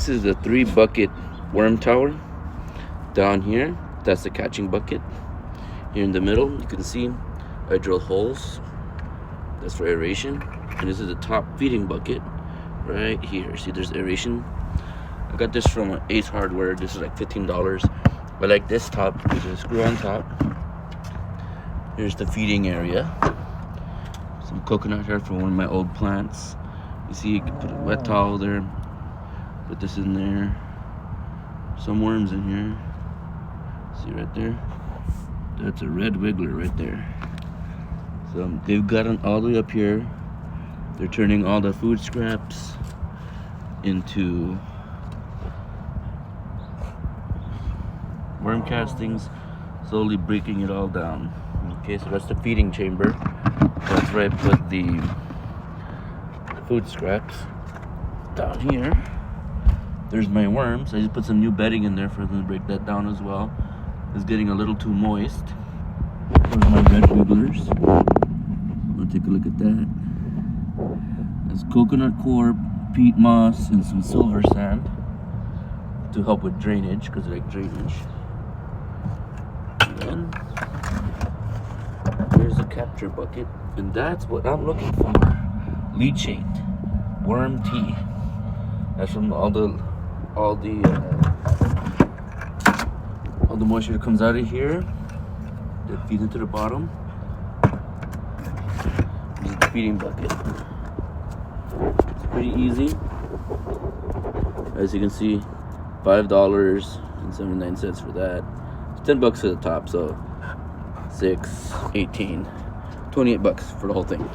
This is the 3-bucket worm tower. Down here, that's the catching bucket. Here in the middle, you can see I drilled holes. That's for aeration. And this is the top feeding bucket right here. See, there's aeration. I got this from Ace Hardware. This is like $15. I like this top. There's a screw on top. Here's the feeding area. Some coconut here from one of my old plants. You see, you can put a wet towel there. Put this in there. Some worms in here. See right there? That's a red wiggler right there. So they've gotten all the way up here. They're turning all the food scraps into worm castings, slowly breaking it all down. Okay, so that's the feeding chamber. That's where I put the food scraps. Down here, there's my worms. I just put some new bedding in there for them to break that down as well. It's getting a little too moist. There's my red wigglers. We'll take a look at that. That's coconut coir, peat moss, and some silver sand to help with drainage, because I like drainage. And then there's a capture bucket, and that's what I'm looking for. Leachate worm tea. That's from all the moisture that comes out of here that feeds into the bottom. This is the feeding bucket. It's pretty easy. As you can see, $5.79 for that. It's $10 to the top, so 6, 18, $28 for the whole thing.